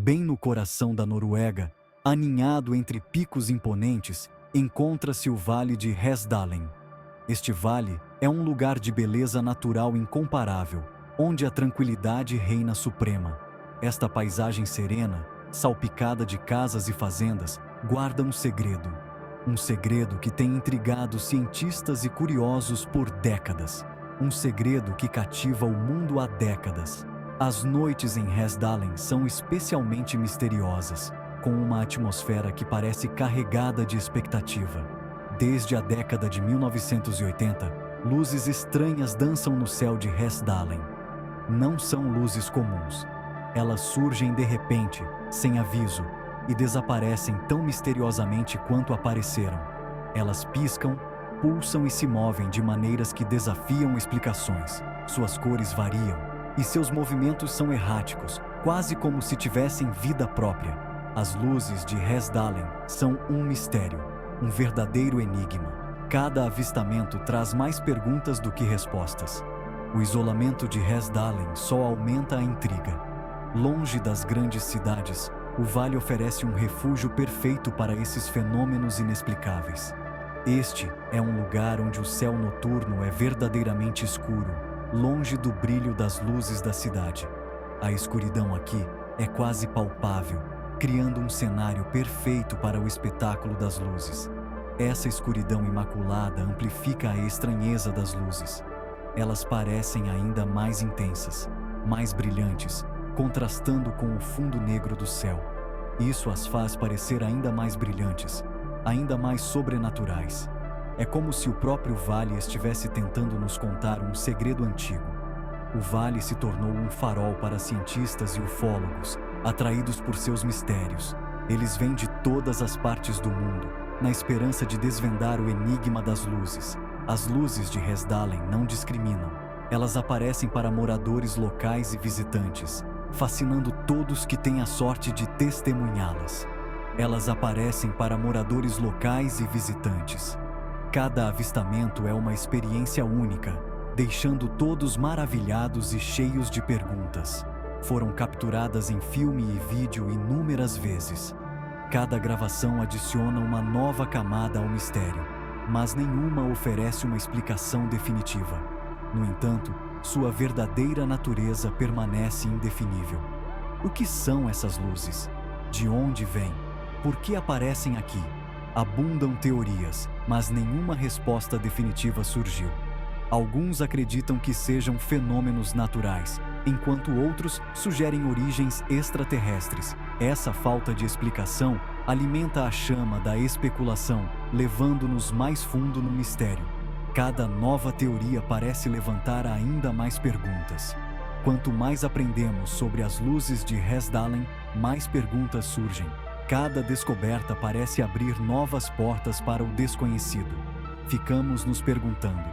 Bem no coração da Noruega, aninhado entre picos imponentes, encontra-se o Vale de Hesdalen. Este vale é um lugar de beleza natural incomparável, onde a tranquilidade reina suprema. Esta paisagem serena, salpicada de casas e fazendas, guarda um segredo. Um segredo que tem intrigado cientistas e curiosos por décadas. Um segredo que cativa o mundo há décadas. As noites em Hesdalen são especialmente misteriosas, com uma atmosfera que parece carregada de expectativa. Desde a década de 1980, luzes estranhas dançam no céu de Hesdalen. Não são luzes comuns. Elas surgem de repente, sem aviso, e desaparecem tão misteriosamente quanto apareceram. Elas piscam, pulsam e se movem de maneiras que desafiam explicações. Suas cores variam, e seus movimentos são erráticos, quase como se tivessem vida própria. As luzes de Hesdalen são um mistério, um verdadeiro enigma. Cada avistamento traz mais perguntas do que respostas. O isolamento de Hesdalen só aumenta a intriga. Longe das grandes cidades, o vale oferece um refúgio perfeito para esses fenômenos inexplicáveis. Este é um lugar onde o céu noturno é verdadeiramente escuro, longe do brilho das luzes da cidade. A escuridão aqui é quase palpável, criando um cenário perfeito para o espetáculo das luzes. Essa escuridão imaculada amplifica a estranheza das luzes. Elas parecem ainda mais intensas, mais brilhantes, contrastando com o fundo negro do céu. Isso as faz parecer ainda mais brilhantes, ainda mais sobrenaturais. É como se o próprio vale estivesse tentando nos contar um segredo antigo. O vale se tornou um farol para cientistas e ufólogos, atraídos por seus mistérios. Eles vêm de todas as partes do mundo, na esperança de desvendar o enigma das luzes. As luzes de Hesdalen não discriminam. Elas aparecem para moradores locais e visitantes, fascinando todos que têm a sorte de testemunhá-las. Elas aparecem para moradores locais e visitantes. Cada avistamento é uma experiência única, deixando todos maravilhados e cheios de perguntas. Foram capturadas em filme e vídeo inúmeras vezes. Cada gravação adiciona uma nova camada ao mistério, mas nenhuma oferece uma explicação definitiva. No entanto, sua verdadeira natureza permanece indefinível. O que são essas luzes? De onde vêm? Por que aparecem aqui? Abundam teorias, mas nenhuma resposta definitiva surgiu. Alguns acreditam que sejam fenômenos naturais, enquanto outros sugerem origens extraterrestres. Essa falta de explicação alimenta a chama da especulação, levando-nos mais fundo no mistério. Cada nova teoria parece levantar ainda mais perguntas. Quanto mais aprendemos sobre as luzes de Hesdalen, mais perguntas surgem. Cada descoberta parece abrir novas portas para o desconhecido. Ficamos nos perguntando: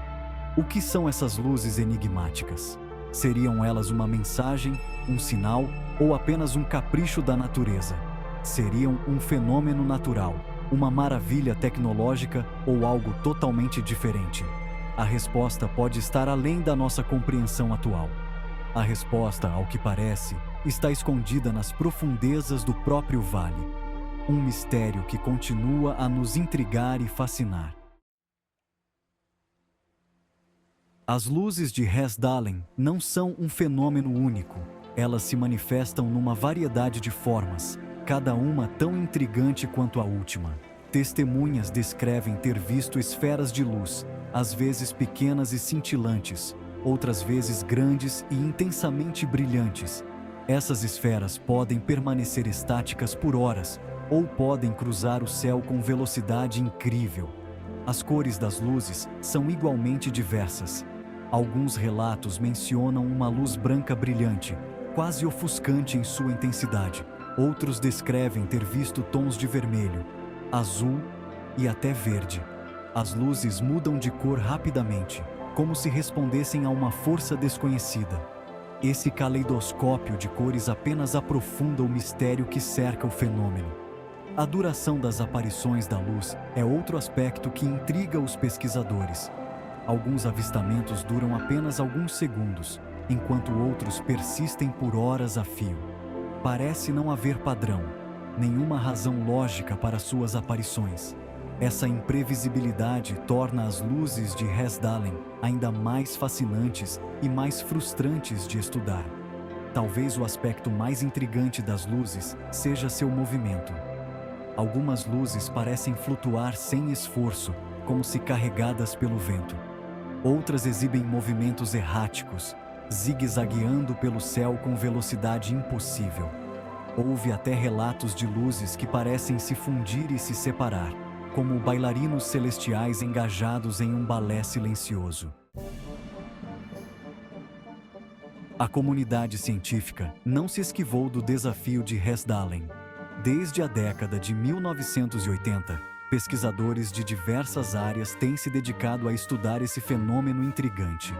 o que são essas luzes enigmáticas? Seriam elas uma mensagem, um sinal ou apenas um capricho da natureza? Seriam um fenômeno natural, uma maravilha tecnológica ou algo totalmente diferente? A resposta pode estar além da nossa compreensão atual. A resposta, ao que parece, está escondida nas profundezas do próprio vale. Um mistério que continua a nos intrigar e fascinar. As luzes de Hesdalen não são um fenômeno único. Elas se manifestam numa variedade de formas, cada uma tão intrigante quanto a última. Testemunhas descrevem ter visto esferas de luz, às vezes pequenas e cintilantes, outras vezes grandes e intensamente brilhantes. Essas esferas podem permanecer estáticas por horas, ou podem cruzar o céu com velocidade incrível. As cores das luzes são igualmente diversas. Alguns relatos mencionam uma luz branca brilhante, quase ofuscante em sua intensidade. Outros descrevem ter visto tons de vermelho, azul e até verde. As luzes mudam de cor rapidamente, como se respondessem a uma força desconhecida. Esse caleidoscópio de cores apenas aprofunda o mistério que cerca o fenômeno. A duração das aparições da luz é outro aspecto que intriga os pesquisadores. Alguns avistamentos duram apenas alguns segundos, enquanto outros persistem por horas a fio. Parece não haver padrão, nenhuma razão lógica para suas aparições. Essa imprevisibilidade torna as luzes de Hesdalen ainda mais fascinantes e mais frustrantes de estudar. Talvez o aspecto mais intrigante das luzes seja seu movimento. Algumas luzes parecem flutuar sem esforço, como se carregadas pelo vento. Outras exibem movimentos erráticos, zigue-zagueando pelo céu com velocidade impossível. Houve até relatos de luzes que parecem se fundir e se separar, como bailarinos celestiais engajados em um balé silencioso. A comunidade científica não se esquivou do desafio de Hesdalen. Desde a década de 1980, pesquisadores de diversas áreas têm se dedicado a estudar esse fenômeno intrigante.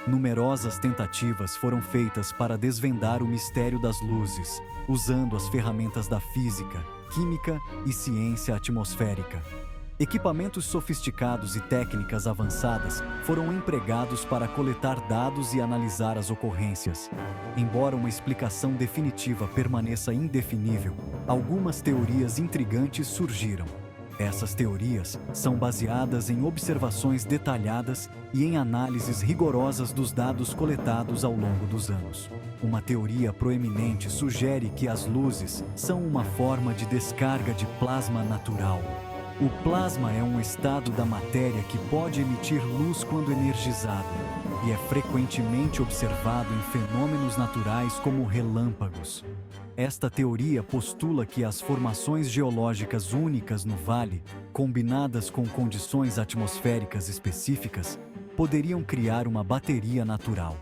Numerosas tentativas foram feitas para desvendar o mistério das luzes, usando as ferramentas da física, química e ciência atmosférica. Equipamentos sofisticados e técnicas avançadas foram empregados para coletar dados e analisar as ocorrências. Embora uma explicação definitiva permaneça indefinível, algumas teorias intrigantes surgiram. Essas teorias são baseadas em observações detalhadas e em análises rigorosas dos dados coletados ao longo dos anos. Uma teoria proeminente sugere que as luzes são uma forma de descarga de plasma natural. O plasma é um estado da matéria que pode emitir luz quando energizado e é frequentemente observado em fenômenos naturais como relâmpagos. Esta teoria postula que as formações geológicas únicas no vale, combinadas com condições atmosféricas específicas, poderiam criar uma bateria natural.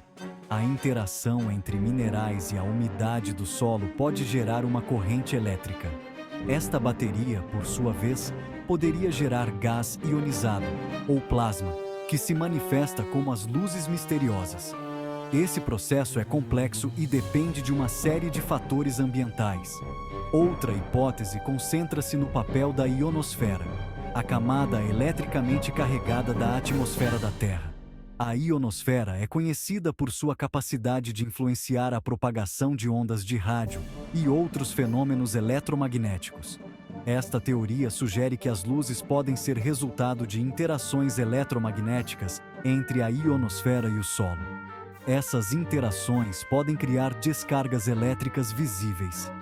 A interação entre minerais e a umidade do solo pode gerar uma corrente elétrica. Esta bateria, por sua vez, poderia gerar gás ionizado, ou plasma, que se manifesta como as luzes misteriosas. Esse processo é complexo e depende de uma série de fatores ambientais. Outra hipótese concentra-se no papel da ionosfera, a camada eletricamente carregada da atmosfera da Terra. A ionosfera é conhecida por sua capacidade de influenciar a propagação de ondas de rádio e outros fenômenos eletromagnéticos. Esta teoria sugere que as luzes podem ser resultado de interações eletromagnéticas entre a ionosfera e o solo. Essas interações podem criar descargas elétricas visíveis.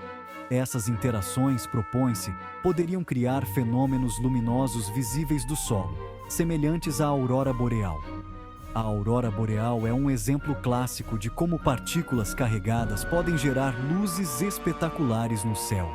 Essas interações, propõe-se, poderiam criar fenômenos luminosos visíveis do solo, semelhantes à aurora boreal. A aurora boreal é um exemplo clássico de como partículas carregadas podem gerar luzes espetaculares no céu.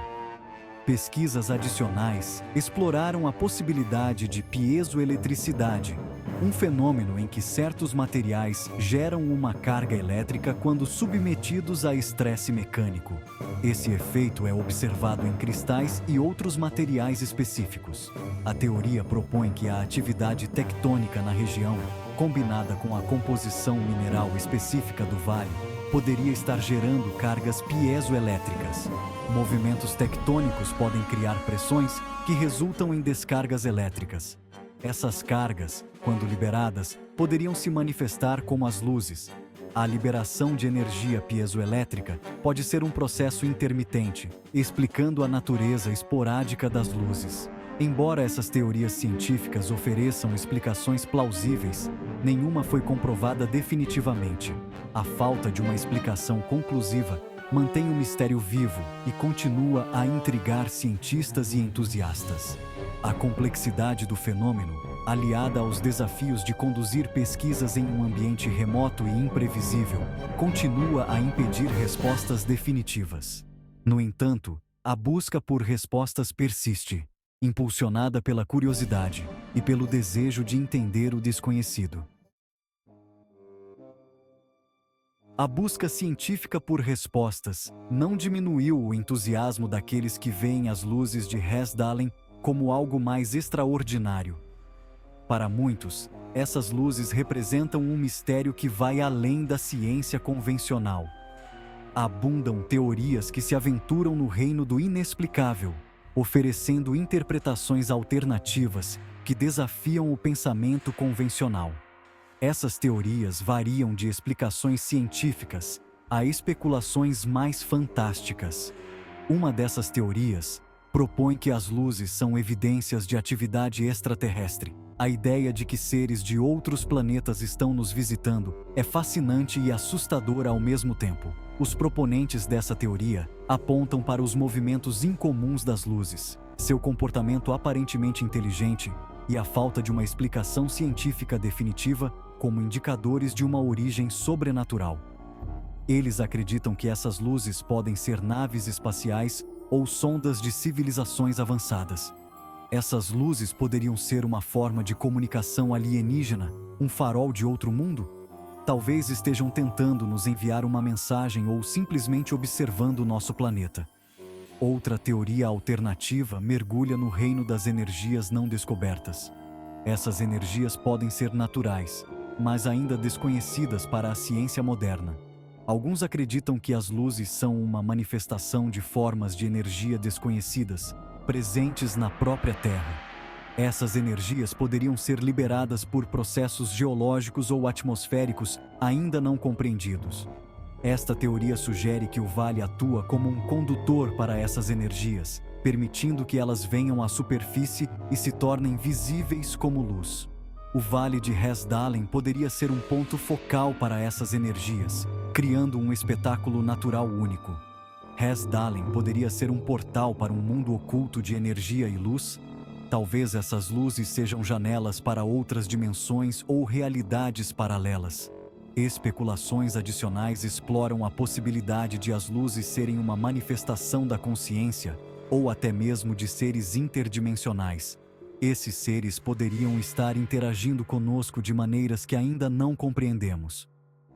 Pesquisas adicionais exploraram a possibilidade de piezoeletricidade, um fenômeno em que certos materiais geram uma carga elétrica quando submetidos a estresse mecânico. Esse efeito é observado em cristais e outros materiais específicos. A teoria propõe que a atividade tectônica na região, combinada com a composição mineral específica do vale, poderia estar gerando cargas piezoelétricas. Movimentos tectônicos podem criar pressões que resultam em descargas elétricas. Essas cargas, quando liberadas, poderiam se manifestar como as luzes. A liberação de energia piezoelétrica pode ser um processo intermitente, explicando a natureza esporádica das luzes. Embora essas teorias científicas ofereçam explicações plausíveis, nenhuma foi comprovada definitivamente. A falta de uma explicação conclusiva mantém o mistério vivo e continua a intrigar cientistas e entusiastas. A complexidade do fenômeno, aliada aos desafios de conduzir pesquisas em um ambiente remoto e imprevisível, continua a impedir respostas definitivas. No entanto, a busca por respostas persiste, impulsionada pela curiosidade e pelo desejo de entender o desconhecido. A busca científica por respostas não diminuiu o entusiasmo daqueles que veem as luzes de Hesdalen como algo mais extraordinário. Para muitos, essas luzes representam um mistério que vai além da ciência convencional. Abundam teorias que se aventuram no reino do inexplicável, oferecendo interpretações alternativas que desafiam o pensamento convencional. Essas teorias variam de explicações científicas Há especulações mais fantásticas. Uma dessas teorias propõe que as luzes são evidências de atividade extraterrestre. A ideia de que seres de outros planetas estão nos visitando é fascinante e assustadora ao mesmo tempo. Os proponentes dessa teoria apontam para os movimentos incomuns das luzes, seu comportamento aparentemente inteligente e a falta de uma explicação científica definitiva como indicadores de uma origem sobrenatural. Eles acreditam que essas luzes podem ser naves espaciais ou sondas de civilizações avançadas. Essas luzes poderiam ser uma forma de comunicação alienígena, um farol de outro mundo? Talvez estejam tentando nos enviar uma mensagem ou simplesmente observando nosso planeta. Outra teoria alternativa mergulha no reino das energias não descobertas. Essas energias podem ser naturais, mas ainda desconhecidas para a ciência moderna. Alguns acreditam que as luzes são uma manifestação de formas de energia desconhecidas, presentes na própria Terra. Essas energias poderiam ser liberadas por processos geológicos ou atmosféricos ainda não compreendidos. Esta teoria sugere que o Vale atua como um condutor para essas energias, permitindo que elas venham à superfície e se tornem visíveis como luz. O Vale de Hesdalen poderia ser um ponto focal para essas energias, criando um espetáculo natural único. Hesdalen poderia ser um portal para um mundo oculto de energia e luz. Talvez essas luzes sejam janelas para outras dimensões ou realidades paralelas. Especulações adicionais exploram a possibilidade de as luzes serem uma manifestação da consciência ou até mesmo de seres interdimensionais. Esses seres poderiam estar interagindo conosco de maneiras que ainda não compreendemos.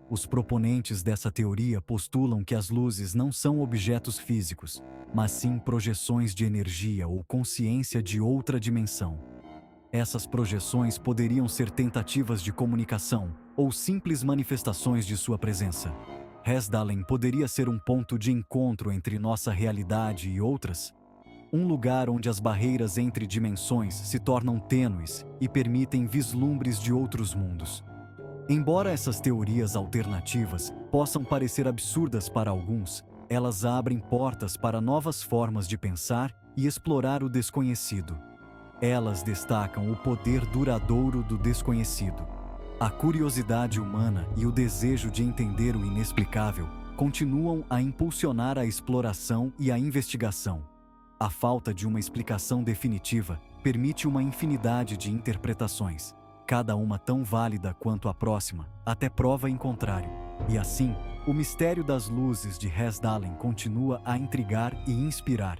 Os proponentes dessa teoria postulam que as luzes não são objetos físicos, mas sim projeções de energia ou consciência de outra dimensão. Essas projeções poderiam ser tentativas de comunicação ou simples manifestações de sua presença. Hesdalen poderia ser um ponto de encontro entre nossa realidade e outras, um lugar onde as barreiras entre dimensões se tornam tênues e permitem vislumbres de outros mundos. Embora essas teorias alternativas possam parecer absurdas para alguns, elas abrem portas para novas formas de pensar e explorar o desconhecido. Elas destacam o poder duradouro do desconhecido. A curiosidade humana e o desejo de entender o inexplicável continuam a impulsionar a exploração e a investigação. A falta de uma explicação definitiva permite uma infinidade de interpretações, cada uma tão válida quanto a próxima, até prova em contrário. E assim, o mistério das luzes de Hesdalen continua a intrigar e inspirar.